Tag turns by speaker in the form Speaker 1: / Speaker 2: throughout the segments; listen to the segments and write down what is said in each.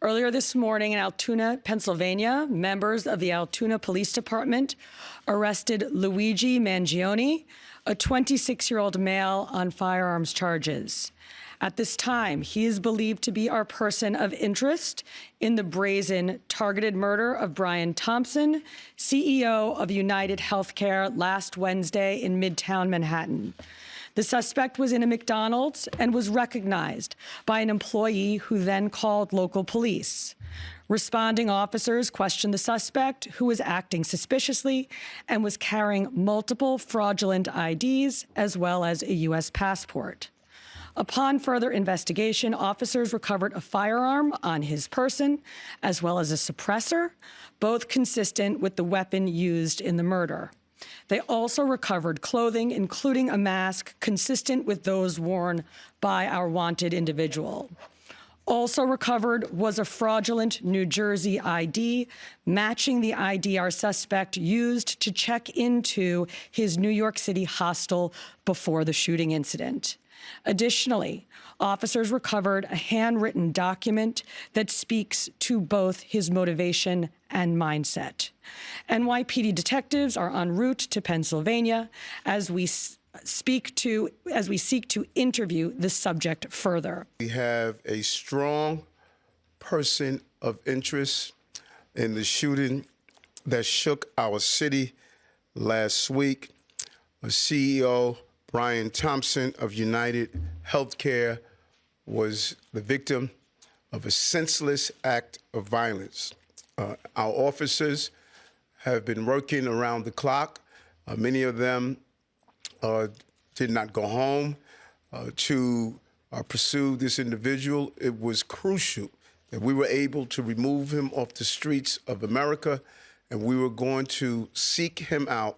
Speaker 1: Earlier this morning in Altoona, Pennsylvania, members of the Altoona Police Department arrested Luigi Mangione, a 26-year-old male, on firearms charges. At this time, he is believed to be our person of interest in the brazen, targeted murder of Brian Thompson, CEO of UnitedHealthcare, last Wednesday in Midtown Manhattan. The suspect was in a McDonald's and was recognized by an employee who then called local police. Responding officers questioned the suspect, who was acting suspiciously and was carrying multiple fraudulent IDs as well as a U.S. passport. Upon further investigation, officers recovered a firearm on his person, as well as a suppressor, both consistent with the weapon used in the murder. They also recovered clothing, including a mask consistent with those worn by our wanted individual. Also recovered was a fraudulent New Jersey ID, matching the ID our suspect used to check into his New York City hostel before the shooting incident. Additionally, officers recovered a handwritten document that speaks to both his motivation and mindset. NYPD detectives are en route to Pennsylvania as we seek to interview the subject further.
Speaker 2: We have a strong person of interest in the shooting that shook our city last week. CEO Brian Thompson of UnitedHealthcare was the victim of a senseless act of violence. Our officers have been working around the clock. Many of them did not go home to pursue this individual. It was crucial that we were able to remove him off the streets of America, and we were going to seek him out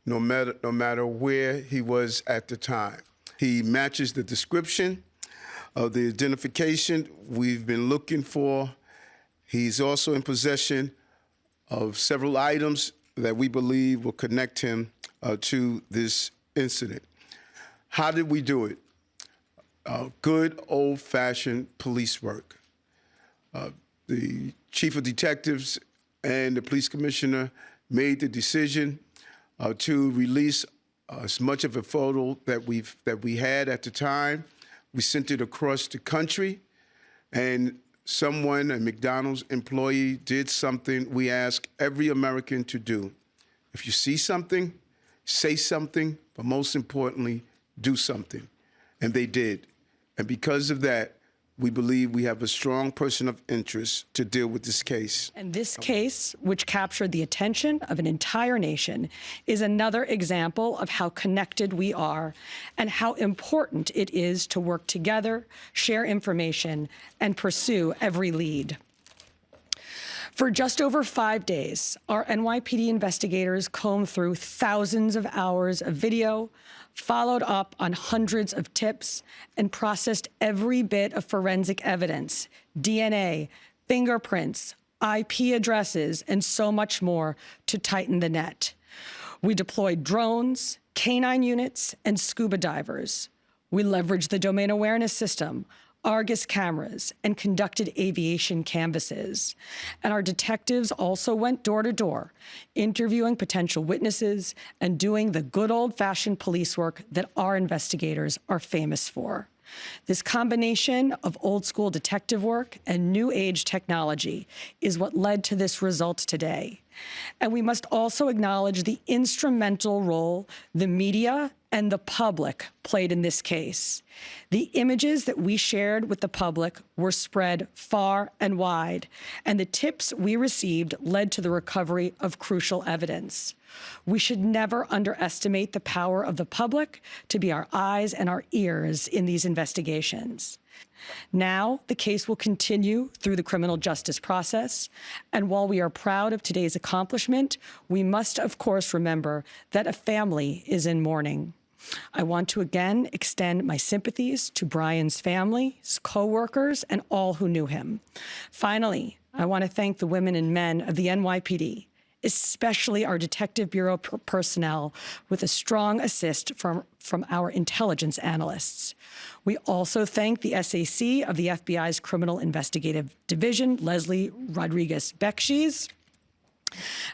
Speaker 2: no matter where he was at the time. He matches the description of the identification we've been looking for. He's also in possession of several items that we believe will connect him to this incident. How did we do it? Good old-fashioned police work. The chief of detectives and the police commissioner made the decision to release as much of a photo that we had at the time. We sent it across the country, and someone, a McDonald's employee, did something we ask every American to do. If you see something, say something, but most importantly, do something. And they did. And because of that, we believe we have a strong person of interest to deal with this case.
Speaker 1: And this case, which captured the attention of an entire nation, is another example of how connected we are and how important it is to work together, share information, and pursue every lead. For just over 5 days, our NYPD investigators combed through thousands of hours of video, followed up on hundreds of tips, and processed every bit of forensic evidence, DNA, fingerprints, IP addresses, and so much more to tighten the net. We deployed drones, canine units, and scuba divers. We leveraged the domain awareness system, Argus cameras, and conducted aviation canvasses. And our detectives also went door to door, interviewing potential witnesses and doing the good old-fashioned police work that our investigators are famous for. This combination of old-school detective work and new-age technology is what led to this result today. And we must also acknowledge the instrumental role the media and the public played in this case. The images that we shared with the public were spread far and wide, and the tips we received led to the recovery of crucial evidence. We should never underestimate the power of the public to be our eyes and our ears in these investigations. Now, the case will continue through the criminal justice process, and while we are proud of today's accomplishment, we must, of course, remember that a family is in mourning. I want to again extend my sympathies to Brian's family, his co-workers, and all who knew him. Finally, I want to thank the women and men of the NYPD especially our Detective Bureau personnel, with a strong assist from our intelligence analysts. We also thank the SAC of the FBI's Criminal Investigative Division, Leslie Rodriguez-Bekshies.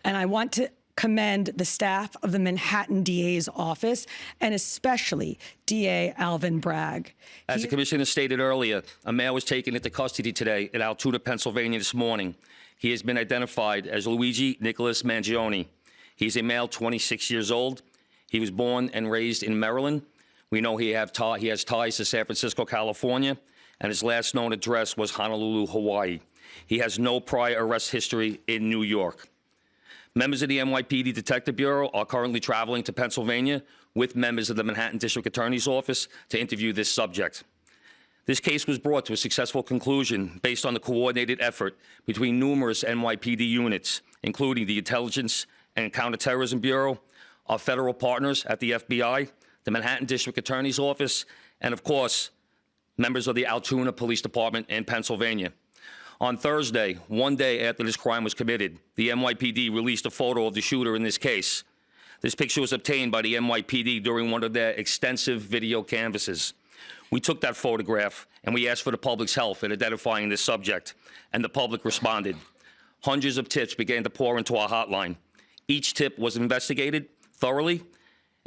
Speaker 1: And I want to commend the staff of the Manhattan DA's office, and especially DA Alvin Bragg.
Speaker 3: As the commissioner stated earlier, a male was taken into custody today in Altoona, Pennsylvania this morning. He has been identified as Luigi Nicholas Mangione. He's a male, 26 years old. He was born and raised in Maryland. We know he has ties to San Francisco, California, and his last known address was Honolulu, Hawaii. He has no prior arrest history in New York. Members of the NYPD Detective Bureau are currently traveling to Pennsylvania with members of the Manhattan District Attorney's Office to interview this subject. This case was brought to a successful conclusion based on the coordinated effort between numerous NYPD units, including the Intelligence and Counterterrorism Bureau, our federal partners at the FBI, the Manhattan District Attorney's Office, and of course, members of the Altoona Police Department in Pennsylvania. On Thursday, one day after this crime was committed, the NYPD released a photo of the shooter in this case. This picture was obtained by the NYPD during one of their extensive video canvasses. We took that photograph and we asked for the public's help in identifying this subject, and the public responded. Hundreds of tips began to pour into our hotline. Each tip was investigated thoroughly,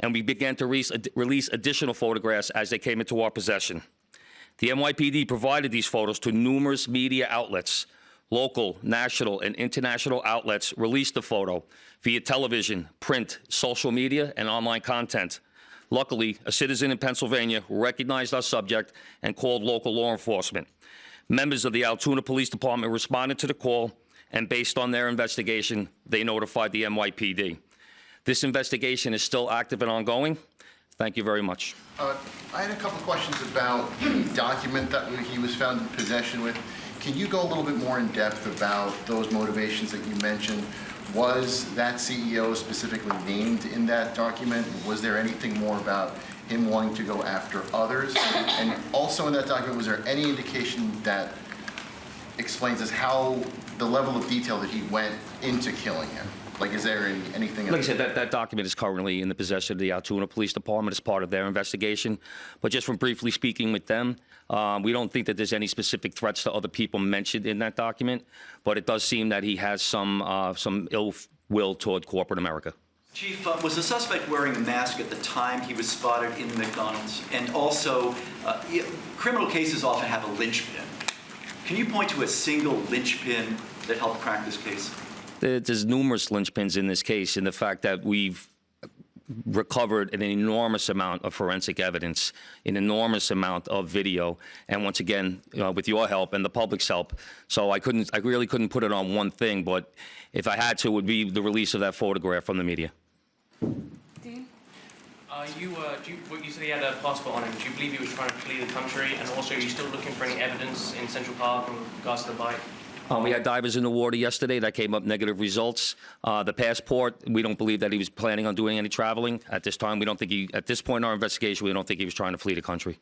Speaker 3: and we began to release additional photographs as they came into our possession. The NYPD provided these photos to numerous media outlets. Local, national, and international outlets released the photo via television, print, social media, and online content. Luckily, a citizen in Pennsylvania recognized our subject and called local law enforcement. Members of the Altoona Police Department responded to the call, and based on their investigation, they notified the NYPD. This investigation is still active and ongoing. Thank you very much.
Speaker 4: I had a couple questions about the document that he was found in possession with. Can you go a little bit more in depth about those motivations that you mentioned? Was that CEO specifically named in that document? Was there anything more about him wanting to go after others? And also in that document, was there any indication that explains as how the level of detail that he went into killing him? Like, is there anything?
Speaker 3: Like I said, that document is currently in the possession of the Altoona Police Department as part of their investigation. But just from briefly speaking with them, we don't think that there's any specific threats to other people mentioned in that document. But it does seem that he has some ill will toward corporate America.
Speaker 5: Chief, was the suspect wearing a mask at the time he was spotted in the McDonald's? And also, criminal cases often have a linchpin. Can you point to a single linchpin that helped crack this case?
Speaker 3: There's numerous linchpins in this case, in the fact that we've recovered an enormous amount of forensic evidence, an enormous amount of video, and once again, with your help and the public's help. So I really couldn't put it on one thing, but if I had to, it would be the release of that photograph from the media.
Speaker 6: Dean? You said he had a passport on him. Do you believe he was trying to flee the country? And also, are you still looking for any evidence in Central Park in regards to the bike?
Speaker 3: We had divers in the water yesterday that came up negative results. The passport, we don't believe that he was planning on doing any traveling at this time. We don't think at this point in our investigation, we don't think he was trying to flee the country.